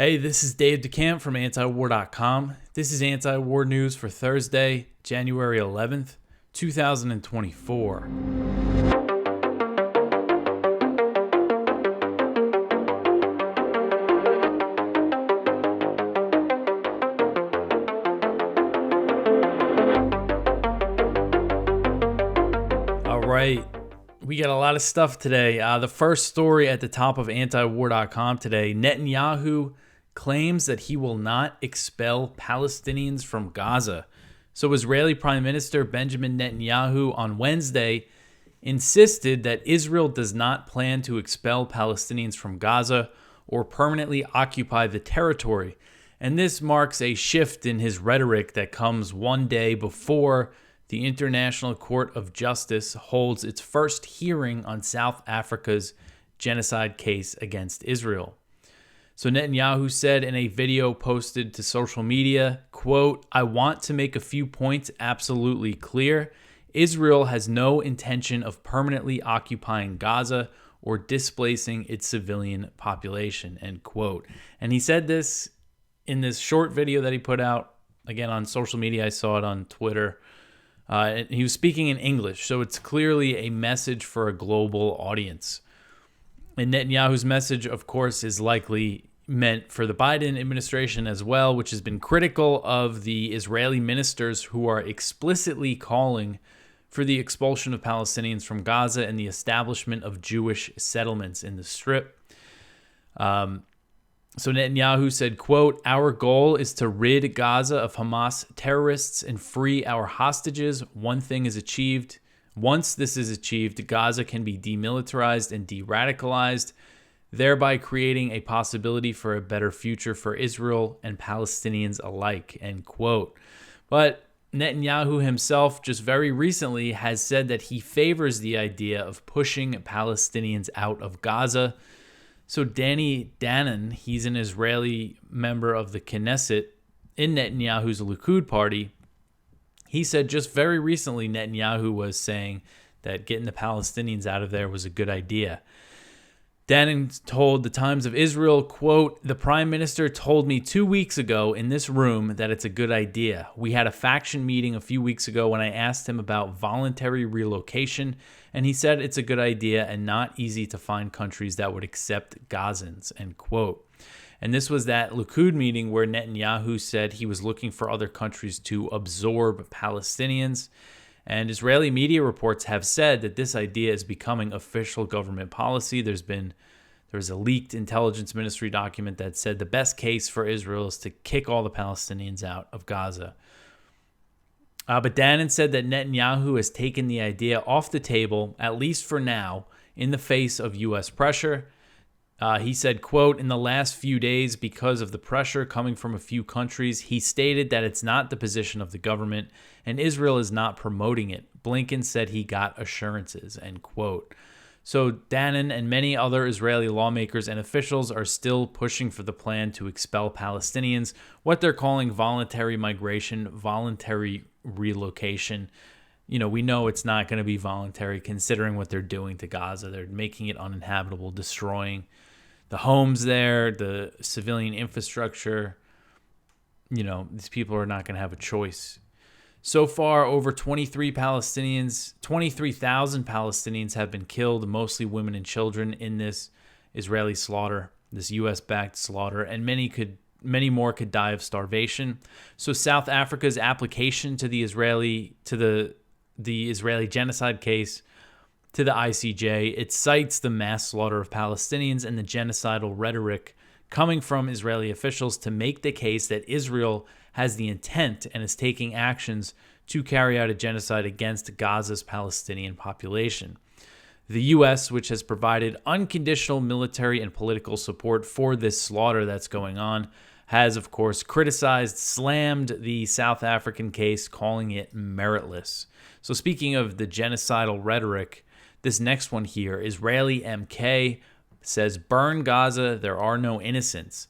Hey, this is Dave DeCamp from antiwar.com. This is anti-war news for Thursday, January 11th, 2024. All right. We got a lot of stuff today. The first story at the top of antiwar.com today, Netanyahu claims that he will not expel Palestinians from Gaza. So Israeli Prime Minister Benjamin Netanyahu on Wednesday insisted that Israel does not plan to expel Palestinians from Gaza or permanently occupy the territory. And this marks a shift in his rhetoric that comes one day before the International Court of Justice holds its first hearing on South Africa's genocide case against Israel. So Netanyahu said in a video posted to social media, quote, "I want to make a few points absolutely clear. Israel has no intention of permanently occupying Gaza or displacing its civilian population," end quote. And he said this in this short video that he put out, again on social media. I saw it on Twitter. He was speaking in English, so it's clearly a message for a global audience. And Netanyahu's message, of course, is likely meant for the Biden administration as well, which has been critical of the Israeli ministers who are explicitly calling for the expulsion of Palestinians from Gaza and the establishment of Jewish settlements in the Strip. So Netanyahu said, quote, "Our goal is to rid Gaza of Hamas terrorists and free our hostages. One thing is achieved. Once this is achieved, Gaza can be demilitarized and de-radicalized, thereby creating a possibility for a better future for Israel and Palestinians alike," end quote. But Netanyahu himself just very recently has said that he favors the idea of pushing Palestinians out of Gaza. So Danny Danon, he's an Israeli member of the Knesset in Netanyahu's Likud party. He said just very recently Netanyahu was saying that getting the Palestinians out of there was a good idea. Danon told the Times of Israel, quote, "The Prime Minister told me 2 weeks ago in this room that it's a good idea. We had a faction meeting a few weeks ago when I asked him about voluntary relocation, and he said it's a good idea and not easy to find countries that would accept Gazans," end quote. And this was that Likud meeting where Netanyahu said he was looking for other countries to absorb Palestinians. And Israeli media reports have said that this idea is becoming official government policy. There's a leaked intelligence ministry document that said the best case for Israel is to kick all the Palestinians out of Gaza. But Danon said that Netanyahu has taken the idea off the table, at least for now, in the face of U.S. pressure. He said, quote, "In the last few days, because of the pressure coming from a few countries, he stated that it's not the position of the government and Israel is not promoting it. Blinken said he got assurances," end quote. So Danon and many other Israeli lawmakers and officials are still pushing for the plan to expel Palestinians, what they're calling voluntary migration, voluntary relocation. You know, we know it's not going to be voluntary considering what they're doing to Gaza. They're making it uninhabitable, destroying the homes there, the civilian infrastructure. You know, these people are not going to have a choice. So far, over 23,000 Palestinians have been killed, mostly women and children, in this Israeli slaughter, this U.S.-backed slaughter, and many more could die of starvation. So South Africa's application to the Israeli genocide case to the ICJ, it cites the mass slaughter of Palestinians and the genocidal rhetoric coming from Israeli officials to make the case that Israel has the intent and is taking actions to carry out a genocide against Gaza's Palestinian population. The U.S., which has provided unconditional military and political support for this slaughter that's going on, has, of course, criticized, slammed the South African case, calling it meritless. So speaking of the genocidal rhetoric, this next one here, Israeli MK says, "Burn Gaza, there are no innocents."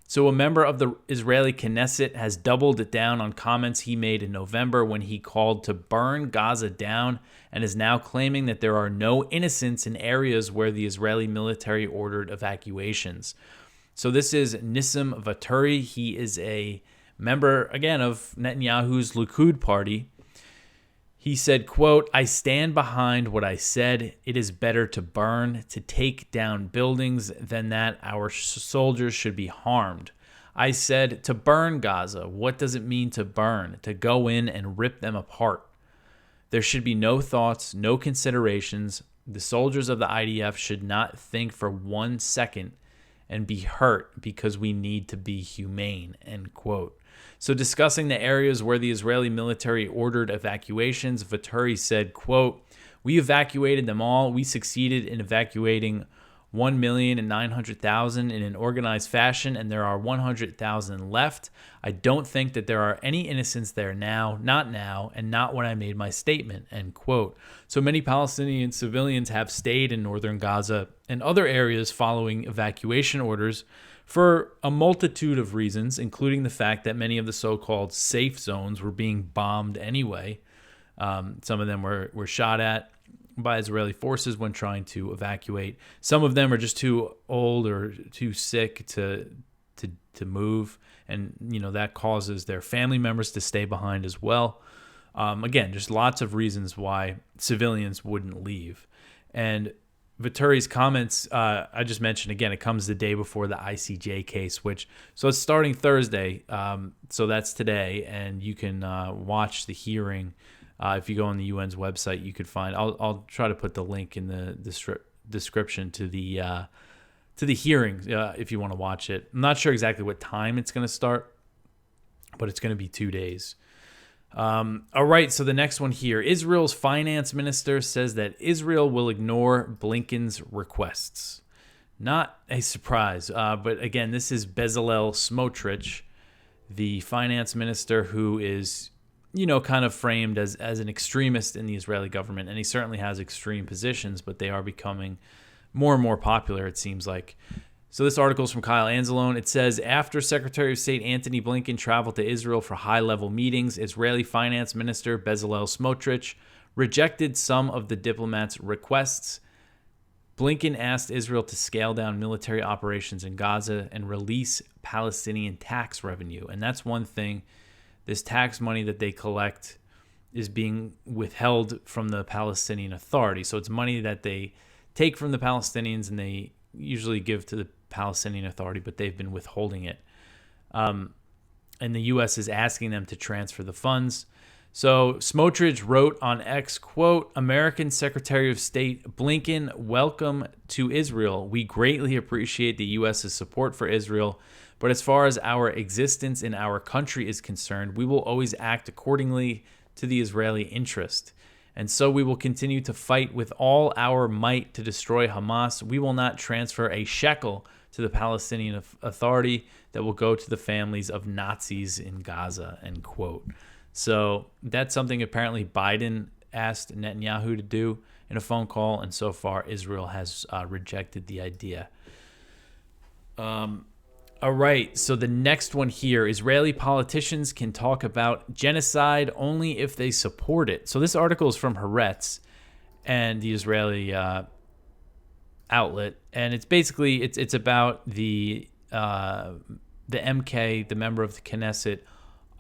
So a member of the Israeli Knesset has doubled down on comments he made in November when he called to burn Gaza down and is now claiming that there are no innocents in areas where the Israeli military ordered evacuations. So this is Nissim Vaturi. He is a member, again, of Netanyahu's Likud party. He said, quote, "I stand behind what I said. It is better to burn, to take down buildings, than that our soldiers should be harmed. I said to burn Gaza. What does it mean to burn? To go in and rip them apart. There should be no thoughts, no considerations. The soldiers of the IDF should not think for 1 second and be hurt because we need to be humane," end quote. So discussing the areas where the Israeli military ordered evacuations, Vaturi said, quote, "We evacuated them all. We succeeded in evacuating 1,900,000 in an organized fashion, and there are 100,000 left. I don't think that there are any innocents there now, and not when I made my statement," end quote. So many Palestinian civilians have stayed in northern Gaza and other areas following evacuation orders for a multitude of reasons, including the fact that many of the so-called safe zones were being bombed anyway. Some of them were shot at by Israeli forces when trying to evacuate. Some of them are just too old or too sick to move, and that causes their family members to stay behind as well. Again, just lots of reasons why civilians wouldn't leave. And Vaturi's comments, I just mentioned, again, it comes the day before the ICJ case, so it's starting Thursday, so that's today, and you can watch the hearing. If you go on the UN's website, you could find. I'll try to put the link in the description to the hearing if you want to watch it. I'm not sure exactly what time it's going to start, but it's going to be 2 days. All right, so the next one here. Israel's finance minister says that Israel will ignore Blinken's requests. Not a surprise, but again, this is Bezalel Smotrich, the finance minister, who is kind of framed as an extremist in the Israeli government, and he certainly has extreme positions, but they are becoming more and more popular, it seems like. So this article is from Kyle Anzalone. It says, after Secretary of State Antony Blinken traveled to Israel for high-level meetings, Israeli Finance Minister Bezalel Smotrich rejected some of the diplomats' requests. Blinken asked Israel to scale down military operations in Gaza and release Palestinian tax revenue. And that's one thing. This tax money that they collect is being withheld from the Palestinian Authority. So it's money that they take from the Palestinians and they usually give to the Palestinian Authority, but they've been withholding it. And the U.S. is asking them to transfer the funds. So Smotrich wrote on X, quote, "American Secretary of State Blinken, welcome to Israel. We greatly appreciate the U.S.'s support for Israel, but as far as our existence in our country is concerned, we will always act accordingly to the Israeli interest. And so we will continue to fight with all our might to destroy Hamas. We will not transfer a shekel to the Palestinian Authority that will go to the families of Nazis in Gaza," end quote. So that's something apparently Biden asked Netanyahu to do in a phone call, and so far Israel has rejected the idea. All right, so the next one here, Israeli politicians can talk about genocide only if they support it. So this article is from Haaretz and the Israeli outlet, and it's basically it's about the MK, the member of the Knesset,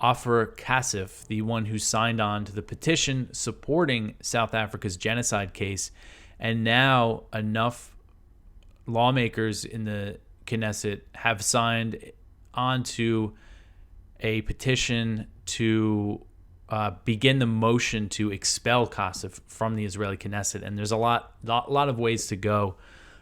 Ofer Kassif, the one who signed on to the petition supporting South Africa's genocide case, and now enough lawmakers in the Knesset have signed onto a petition to begin the motion to expel Kassif from the Israeli Knesset, and there's a lot of ways to go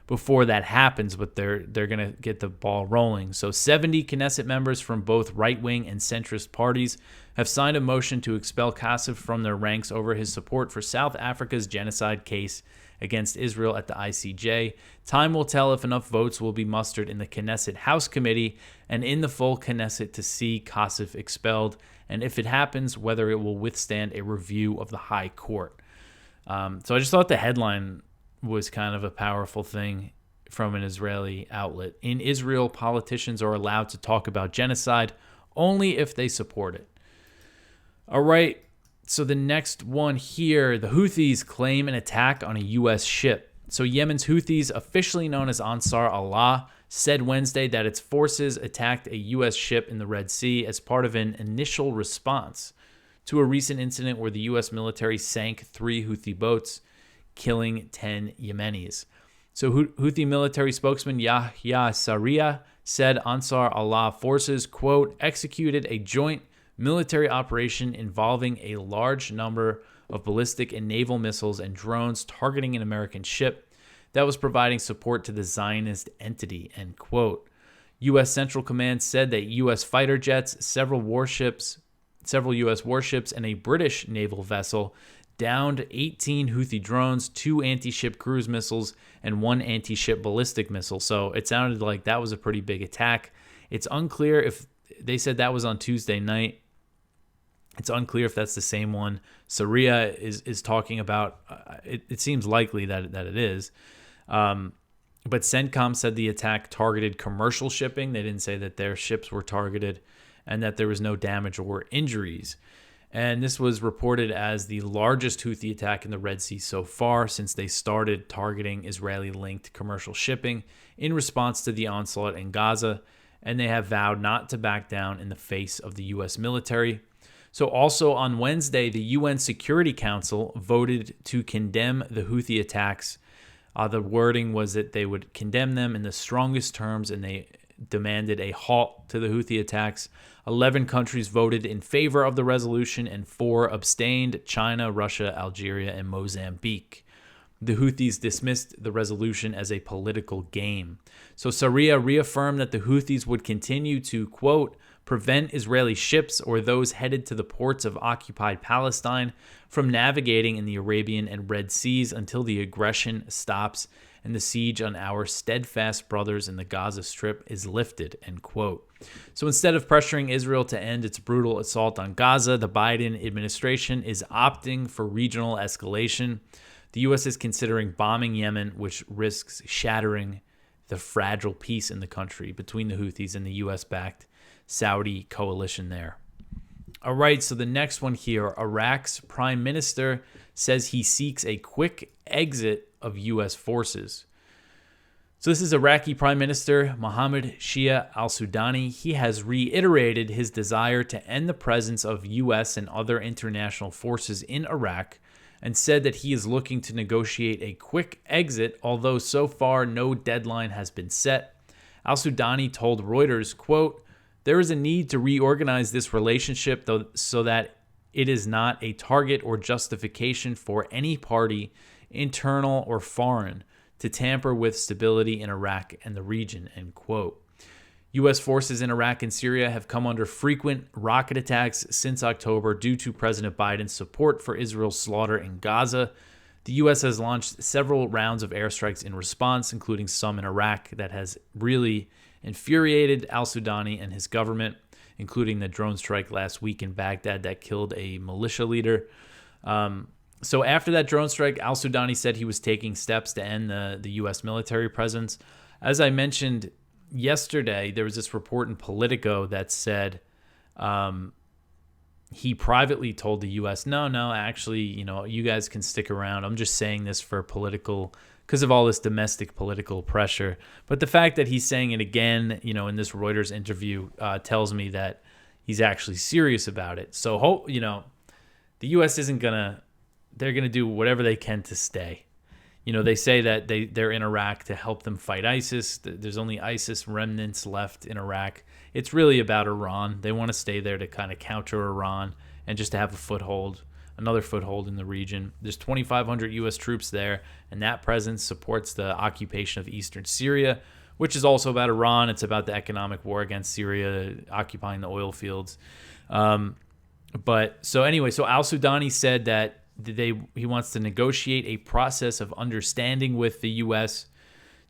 before that happens, but they're going to get the ball rolling. So 70 Knesset members from both right-wing and centrist parties have signed a motion to expel Kassif from their ranks over his support for South Africa's genocide case against Israel at the ICJ. Time will tell if enough votes will be mustered in the Knesset House Committee and in the full Knesset to see Kassif expelled, and if it happens, whether it will withstand a review of the High Court. So I just thought the headline was kind of a powerful thing from an Israeli outlet. In Israel, politicians are allowed to talk about genocide only if they support it. All right, so the next one here, the Houthis claim an attack on a U.S. ship. So Yemen's Houthis, officially known as Ansar Allah, said Wednesday that its forces attacked a U.S. ship in the Red Sea as part of an initial response to a recent incident where the U.S. military sank 3 Houthi boats, killing 10 Yemenis. So Houthi military spokesman Yahya Sarria said Ansar Allah forces, quote, executed a joint military operation involving a large number of ballistic and naval missiles and drones targeting an American ship that was providing support to the Zionist entity, end quote. U.S. Central Command said that U.S. fighter jets, several U.S. warships, and a British naval vessel downed 18 Houthi drones, 2 anti-ship cruise missiles, and 1 anti-ship ballistic missile. So it sounded like that was a pretty big attack. It's unclear if they said that was on Tuesday night. It's unclear if that's the same one Sarria is talking about. It seems likely that it is. But CENTCOM said the attack targeted commercial shipping. They didn't say that their ships were targeted and that there was no damage or injuries. And this was reported as the largest Houthi attack in the Red Sea so far since they started targeting Israeli-linked commercial shipping in response to the onslaught in Gaza. And they have vowed not to back down in the face of the U.S. military. So also on Wednesday, the UN Security Council voted to condemn the Houthi attacks. The wording was that they would condemn them in the strongest terms, and they demanded a halt to the Houthi attacks. 11 countries voted in favor of the resolution, and 4 abstained: China, Russia, Algeria, and Mozambique. The Houthis dismissed the resolution as a political game. So Sarria reaffirmed that the Houthis would continue to, quote, prevent Israeli ships or those headed to the ports of occupied Palestine from navigating in the Arabian and Red Seas until the aggression stops and the siege on our steadfast brothers in the Gaza Strip is lifted, end quote. So instead of pressuring Israel to end its brutal assault on Gaza, the Biden administration is opting for regional escalation. The U.S. is considering bombing Yemen, which risks shattering the fragile peace in the country between the Houthis and the U.S.-backed Saudi coalition there. All right, so the next one here, Iraq's prime minister says he seeks a quick exit of U.S. forces. So this is Iraqi Prime Minister Mohammed Shia al-Sudani. He has reiterated his desire to end the presence of U.S. and other international forces in Iraq and said that he is looking to negotiate a quick exit, although so far no deadline has been set. Al-Sudani told Reuters, quote, there is a need to reorganize this relationship so that it is not a target or justification for any party, internal or foreign, to tamper with stability in Iraq and the region, end quote. U.S. forces in Iraq and Syria have come under frequent rocket attacks since October due to President Biden's support for Israel's slaughter in Gaza. The U.S. has launched several rounds of airstrikes in response, including some in Iraq, that has really infuriated al-Sudani and his government, including the drone strike last week in Baghdad that killed a militia leader. So after that drone strike, al-Sudani said he was taking steps to end the U.S. military presence. As I mentioned yesterday, there was this report in Politico that said he privately told the U.S., no, actually, you guys can stick around. I'm just saying this for political, because of all this domestic political pressure. But the fact that he's saying it again, in this Reuters interview tells me that he's actually serious about it. So, the U.S. they're going to do whatever they can to stay. They say that they're in Iraq to help them fight ISIS. There's only ISIS remnants left in Iraq. It's really about Iran. They want to stay there to kind of counter Iran and just to have another foothold in the region. There's 2,500 U.S. troops there, and that presence supports the occupation of eastern Syria, which is also about Iran. It's about the economic war against Syria, occupying the oil fields. So al-Sudani said that he wants to negotiate a process of understanding with the U.S.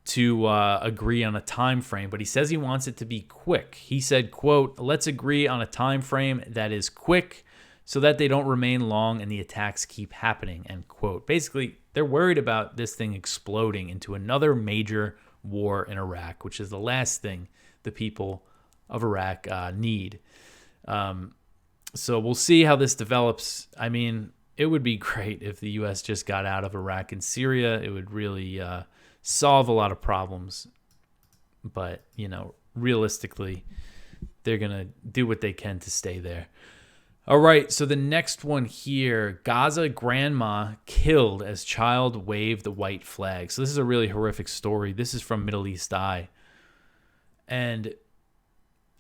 to agree on a time frame, but he says he wants it to be quick. He said, quote, let's agree on a time frame that is quick so that they don't remain long and the attacks keep happening, end quote. Basically, they're worried about this thing exploding into another major war in Iraq, which is the last thing the people of Iraq need. So we'll see how this develops. I mean, it would be great if the U.S. just got out of Iraq and Syria. It would really solve a lot of problems. But, realistically, they're going to do what they can to stay there. All right, so the next one here, Gaza grandma killed as child waved the white flag. So this is a really horrific story. This is from Middle East Eye. And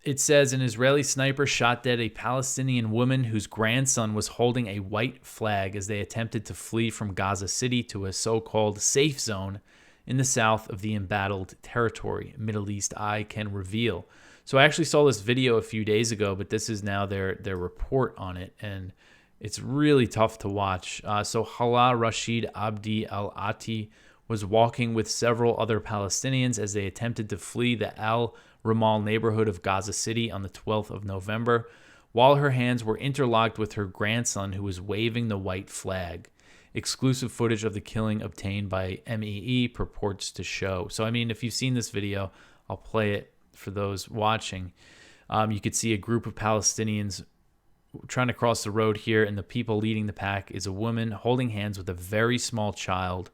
it says an Israeli sniper shot dead a Palestinian woman whose grandson was holding a white flag as they attempted to flee from Gaza City to a so-called safe zone in the south of the embattled territory, Middle East Eye can reveal. So I actually saw this video a few days ago, but this is now their report on it, and it's really tough to watch. So Hala Rashid Abdi Al-Ati was walking with several other Palestinians as they attempted to flee the Al-Ramal neighborhood of Gaza City on the 12th of November, while her hands were interlocked with her grandson who was waving the white flag. Exclusive footage of the killing obtained by MEE purports to show. So, I mean, if you've seen this video, I'll play it for those watching. You could see a group of Palestinians trying to cross the road here, and the people leading the pack is a woman holding hands with a very small child.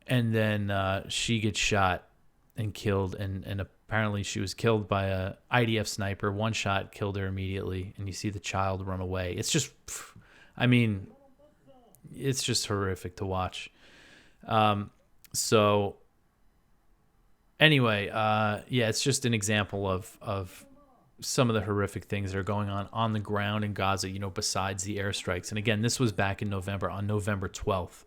And then she gets shot and killed, and apparently she was killed by a IDF sniper. One shot killed her immediately, and you see the child run away. It's just, I mean, it's just horrific to watch. So anyway, yeah, it's just an example of some of the horrific things that are going on the ground in Gaza, besides the airstrikes. And again, this was back in November, on November 12th.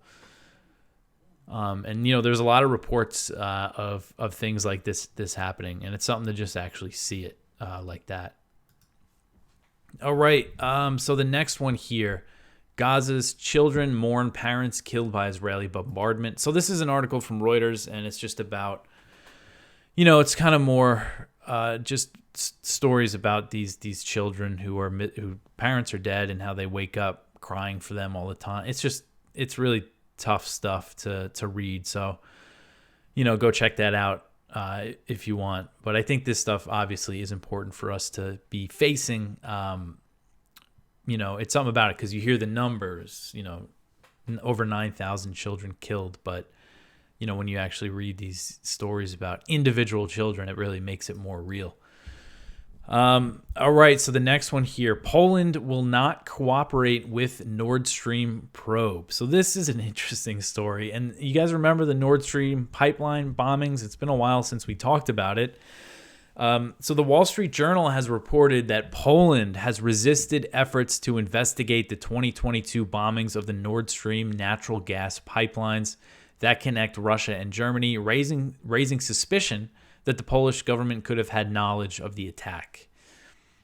And there's a lot of reports of things like this happening, and it's something to just actually see it like that. All right, so the next one here, Gaza's children mourn parents killed by Israeli bombardment. So this is an article from Reuters, and it's just about, it's kind of more just stories about these children who parents are dead and how they wake up crying for them all the time. It's really tough stuff to read. So, go check that out if you want. But I think this stuff obviously is important for us to be facing. It's something about it because you hear the numbers, over 9,000 children killed. But, when you actually read these stories about individual children, it really makes it more real. All right, so the next one here, Poland will not cooperate with Nord Stream probe. So this is an interesting story. And you guys remember the Nord Stream pipeline bombings? It's been a while since we talked about it. So the Wall Street Journal has reported that Poland has resisted efforts to investigate the 2022 bombings of the Nord Stream natural gas pipelines that connect Russia and Germany, raising suspicion that the Polish government could have had knowledge of the attack.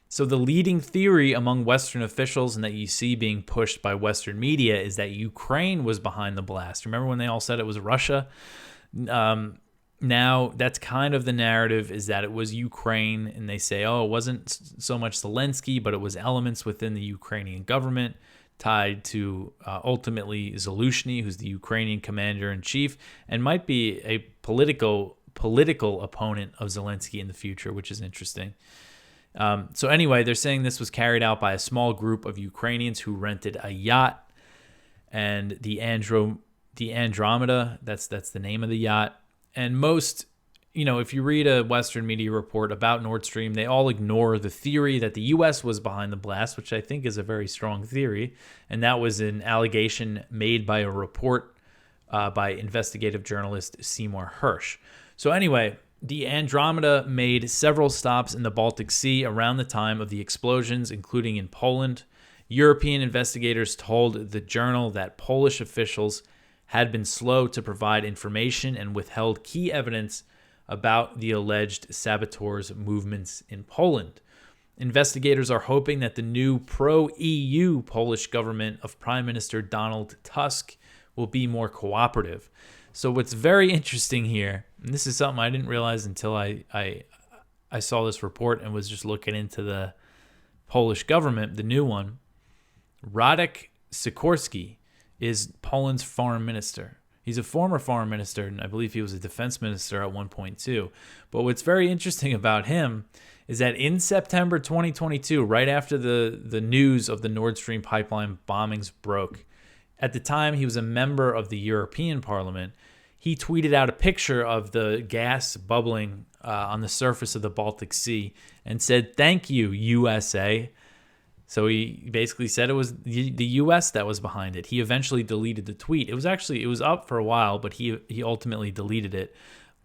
So the leading theory among Western officials, and that you see being pushed by Western media, is that Ukraine was behind the blast. Remember when they all said it was Russia? Now that's kind of the narrative, is that it was Ukraine, and they say, it wasn't so much Zelensky, but it was elements within the Ukrainian government tied to ultimately Zaluzhny, who's the Ukrainian commander-in-chief, and might be a political opponent of Zelensky in the future, which is interesting. So anyway, they're saying this was carried out by a small group of Ukrainians who rented a yacht, and the Andromeda, that's the name of the yacht. And most, if you read a Western media report about Nord Stream, they all ignore the theory that the U.S. was behind the blast, which I think is a very strong theory. And that was an allegation made by a report by investigative journalist Seymour Hirsch. So anyway, the Andromeda made several stops in the Baltic Sea around the time of the explosions, including in Poland. European investigators told the Journal that Polish officials had been slow to provide information and withheld key evidence about the alleged saboteurs' movements in Poland. Investigators are hoping that the new pro-EU Polish government of Prime Minister Donald Tusk will be more cooperative. So what's very interesting here, and this is something I didn't realize until I saw this report and was just looking into the Polish government, the new one, Radek Sikorski is Poland's foreign minister. He's a former foreign minister, and I believe he was a defense minister at one point too. But what's very interesting about him is that in September 2022, right after the news of the Nord Stream pipeline bombings broke, at the time he was a member of the European Parliament, he tweeted out a picture of the gas bubbling on the surface of the Baltic Sea and said, "Thank you, USA." So he basically said it was the U.S. that was behind it. He eventually deleted the tweet. It was up for a while, but he ultimately deleted it.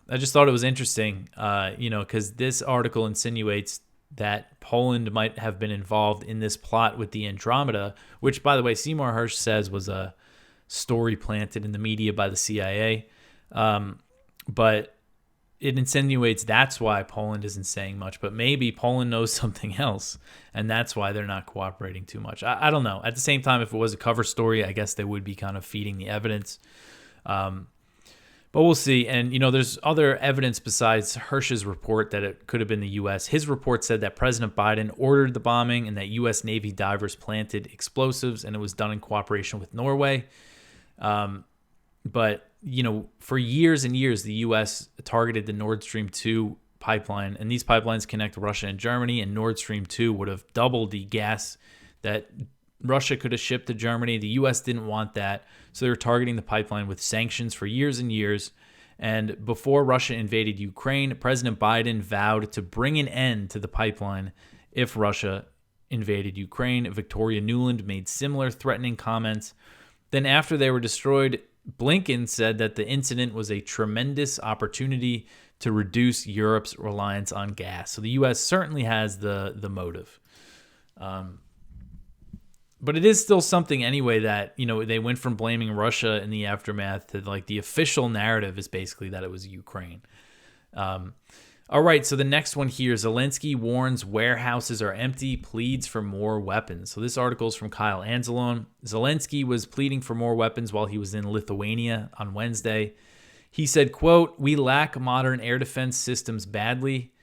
I just thought it was interesting, because this article insinuates that Poland might have been involved in this plot with the Andromeda, which, by the way, Seymour Hersh says was a story planted in the media by the CIA. But it insinuates that's why Poland isn't saying much, but maybe Poland knows something else, and that's why they're not cooperating too much. I don't know. At the same time, if it was a cover story, I guess they would be kind of feeding the evidence. But we'll see. And, there's other evidence besides Hersh's report that it could have been the U.S. His report said that President Biden ordered the bombing and that U.S. Navy divers planted explosives, and it was done in cooperation with Norway. But for years and years, the U.S. targeted the Nord Stream 2 pipeline, and these pipelines connect Russia and Germany, and Nord Stream 2 would have doubled the gas that Russia could have shipped to Germany. The U.S. didn't want that, so they were targeting the pipeline with sanctions for years and years. And before Russia invaded Ukraine, President Biden vowed to bring an end to the pipeline if Russia invaded Ukraine. Victoria Nuland made similar threatening comments. Then after they were destroyed, Blinken said that the incident was a tremendous opportunity to reduce Europe's reliance on gas. So the U.S. certainly has the motive. But it is still something anyway that, they went from blaming Russia in the aftermath to the official narrative is basically that it was Ukraine. All right, so the next one here, Zelensky warns warehouses are empty, pleads for more weapons. So this article is from Kyle Anzalone. Zelensky was pleading for more weapons while he was in Lithuania on Wednesday. He said, quote, "We lack modern air defense systems badly.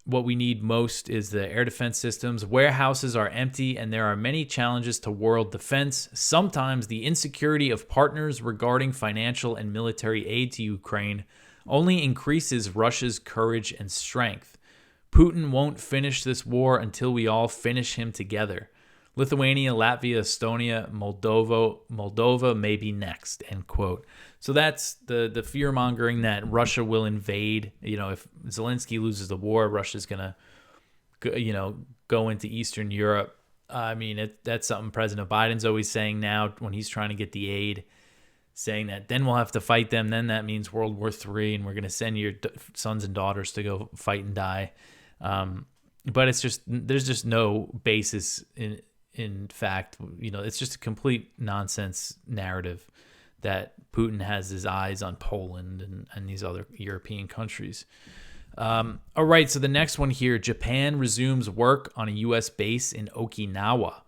What we need most is the air defense systems. Warehouses are empty, and there are many challenges to world defense. Sometimes the insecurity of partners regarding financial and military aid to Ukraine only increases Russia's courage and strength. Putin won't finish this war until we all finish him together. Lithuania, Latvia, Estonia, Moldova may be next," end quote. So that's the fear-mongering that Russia will invade. If Zelensky loses the war, Russia's going to, go into Eastern Europe. I mean, that's something President Biden's always saying now when he's trying to get the aid, saying that then we'll have to fight them. Then that means World War III, and we're going to send your sons and daughters to go fight and die. But there's just no basis in fact. It's just a complete nonsense narrative that Putin has his eyes on Poland and these other European countries. All right, so the next one here, Japan resumes work on a U.S. base in Okinawa.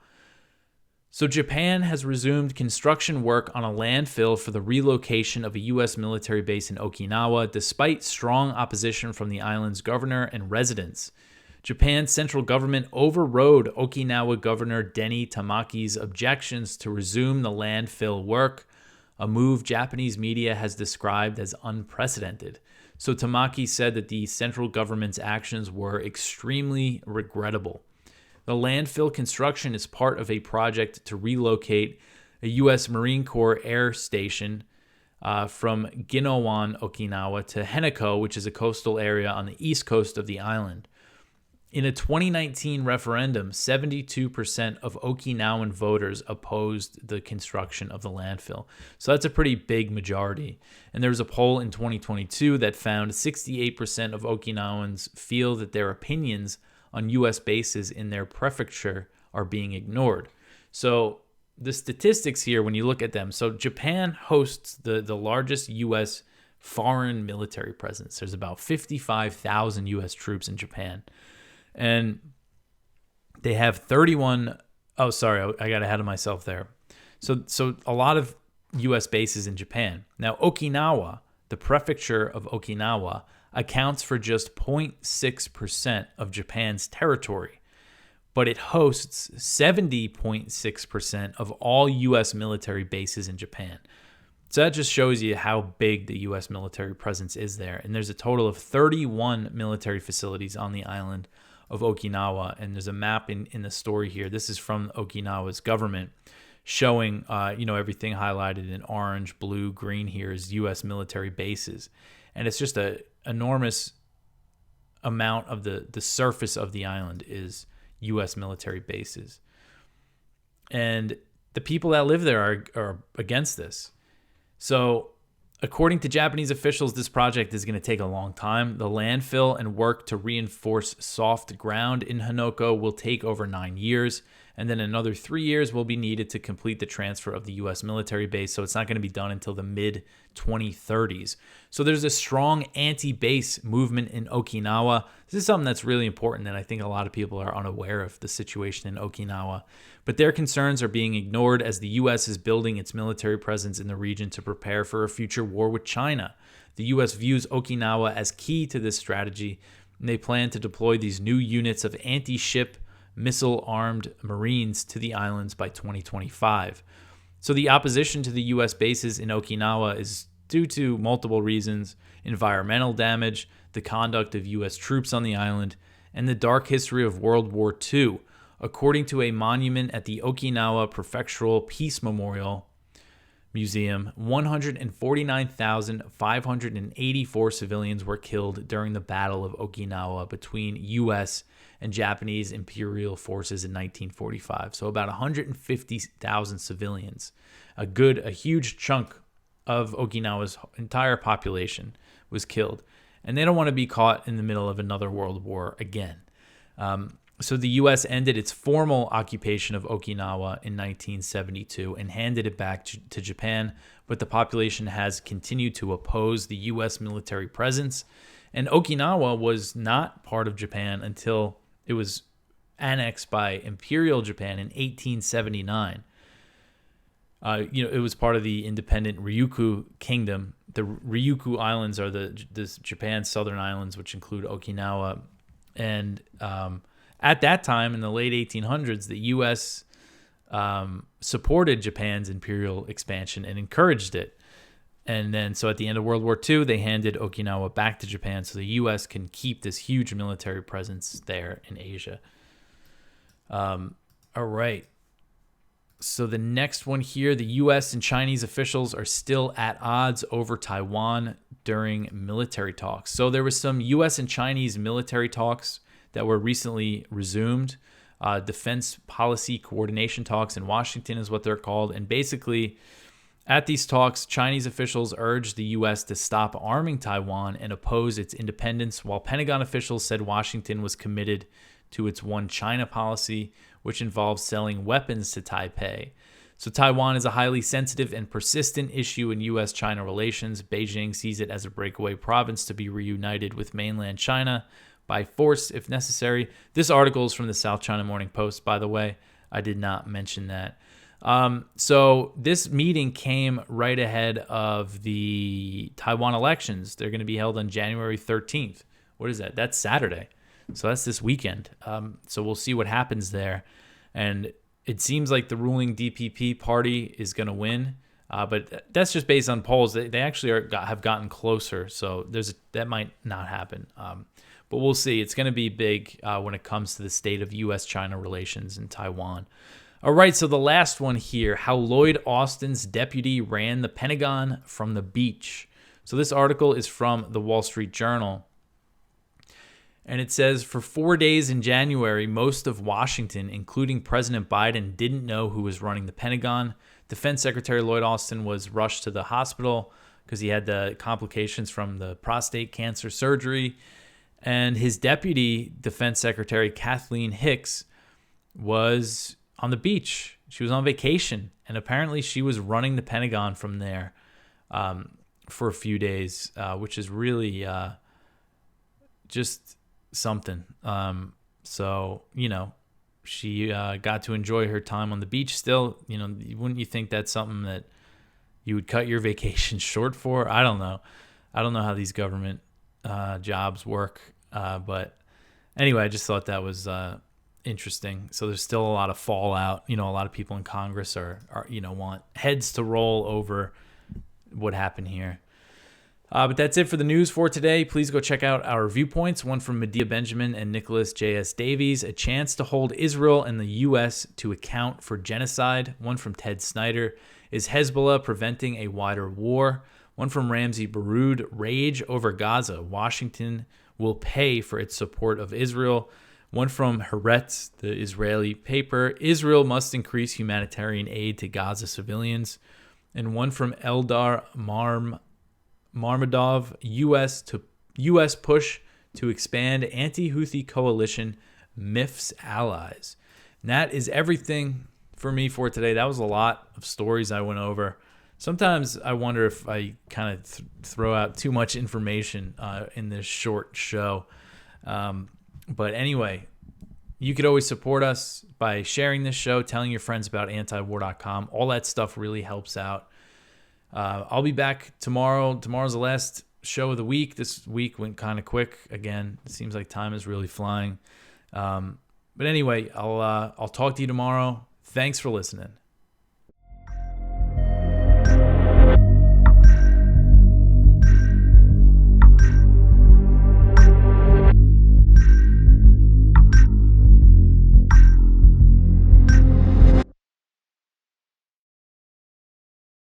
So Japan has resumed construction work on a landfill for the relocation of a U.S. military base in Okinawa, despite strong opposition from the island's governor and residents. Japan's central government overrode Okinawa Governor Deni Tamaki's objections to resume the landfill work, a move Japanese media has described as unprecedented. So Tamaki said that the central government's actions were extremely regrettable. The landfill construction is part of a project to relocate a U.S. Marine Corps air station from Ginowan, Okinawa, to Henoko, which is a coastal area on the east coast of the island. In a 2019 referendum, 72% of Okinawan voters opposed the construction of the landfill. So that's a pretty big majority. And there was a poll in 2022 that found 68% of Okinawans feel that their opinions on U.S. bases in their prefecture are being ignored. So the statistics here, when you look at them, so Japan hosts the largest U.S. foreign military presence. There's about 55,000 U.S. troops in Japan. And they have 31. Oh, sorry, I got ahead of myself there. So a lot of U.S. bases in Japan. Now, Okinawa, the prefecture of Okinawa, accounts for just 0.6% of Japan's territory, but it hosts 70.6% of all U.S. military bases in Japan. So that just shows you how big the U.S. military presence is there. And there's a total of 31 military facilities on the island of Okinawa, and there's a map in the story here. This is from Okinawa's government, showing, everything highlighted in orange, blue, green here is U.S. military bases. And it's just a enormous amount of the surface of the island is U.S. military bases. And the people that live there are against this. So according to Japanese officials, this project is going to take a long time. The landfill and work to reinforce soft ground in Hanoko will take over 9 years, and then another 3 years will be needed to complete the transfer of the U.S. military base, so it's not going to be done until the mid-2030s. So there's a strong anti-base movement in Okinawa. This is something that's really important, and I think a lot of people are unaware of the situation in Okinawa. But their concerns are being ignored as the U.S. is building its military presence in the region to prepare for a future war with China. The U.S. views Okinawa as key to this strategy, and they plan to deploy these new units of anti-ship missile-armed Marines to the islands by 2025. So the opposition to the U.S. bases in Okinawa is due to multiple reasons: environmental damage, the conduct of U.S. troops on the island, and the dark history of World War II. According to a monument at the Okinawa Prefectural Peace Memorial Museum, 149,584 civilians were killed during the Battle of Okinawa between U.S. and Japanese imperial forces in 1945. So about 150,000 civilians, a huge chunk of Okinawa's entire population was killed. And they don't want to be caught in the middle of another world war again. So the U.S. ended its formal occupation of Okinawa in 1972 and handed it back to Japan, but the population has continued to oppose the U.S. military presence. And Okinawa was not part of Japan until it was annexed by Imperial Japan in 1879. It was part of the independent Ryukyu Kingdom. The Ryukyu Islands are the Japan's southern islands, which include Okinawa. And at that time, in the late 1800s, the U.S. Supported Japan's imperial expansion and encouraged it. And then, so at the end of World War II, they handed Okinawa back to Japan so the U.S. can keep this huge military presence there in Asia. All right. So the next one here, the U.S. and Chinese officials are still at odds over Taiwan during military talks. So there was some U.S. and Chinese military talks that were recently resumed. Defense policy coordination talks in Washington is what they're called. And basically, at these talks, Chinese officials urged the U.S. to stop arming Taiwan and oppose its independence, while Pentagon officials said Washington was committed to its One China policy, which involves selling weapons to Taipei. So Taiwan is a highly sensitive and persistent issue in U.S.-China relations. Beijing sees it as a breakaway province to be reunited with mainland China by force if necessary. This article is from the South China Morning Post, by the way. I did not mention that. So this meeting came right ahead of the Taiwan elections. They're going to be held on January 13th. What is that? That's Saturday. So that's this weekend. So we'll see what happens there. And it seems like the ruling DPP party is going to win. But that's just based on polls. They actually have gotten closer. So that might not happen. But we'll see. It's going to be big when it comes to the state of U.S.-China relations in Taiwan. All right, so the last one here, how Lloyd Austin's deputy ran the Pentagon from the beach. So this article is from the Wall Street Journal. And it says, for 4 days in January, most of Washington, including President Biden, didn't know who was running the Pentagon. Defense Secretary Lloyd Austin was rushed to the hospital because he had the complications from the prostate cancer surgery. And his deputy, Defense Secretary Kathleen Hicks, was on the beach. She was on vacation, and apparently she was running the Pentagon from there for a few days, which is really just something. So, she got to enjoy her time on the beach still. Wouldn't you think that's something that you would cut your vacation short for? I don't know. I don't know how these government jobs work. But anyway, I just thought that was interesting. So there's still a lot of fallout. A lot of people in Congress are want heads to roll over what happened here. But that's it for the news for today. Please go check out our Viewpoints, one from Medea Benjamin and Nicholas J.S. Davies, A Chance to Hold Israel and the U.S. to Account for Genocide, one from Ted Snyder, Is Hezbollah Preventing a Wider War, one from Ramsey Baroud, Rage Over Gaza, Washington Will Pay for Its Support of Israel, one from Haaretz, the Israeli paper, Israel Must Increase Humanitarian Aid to Gaza Civilians, and one from Eldar Marmadov, U.S. push to expand anti-Houthi coalition MIF's allies. And that is everything for me for today. That was a lot of stories I went over. Sometimes I wonder if I kind of throw out too much information in this short show. But anyway, you could always support us by sharing this show, telling your friends about antiwar.com. All that stuff really helps out. I'll be back tomorrow. Tomorrow's the last show of the week. This week went kind of quick. Again, it seems like time is really flying. But anyway, I'll talk to you tomorrow. Thanks for listening.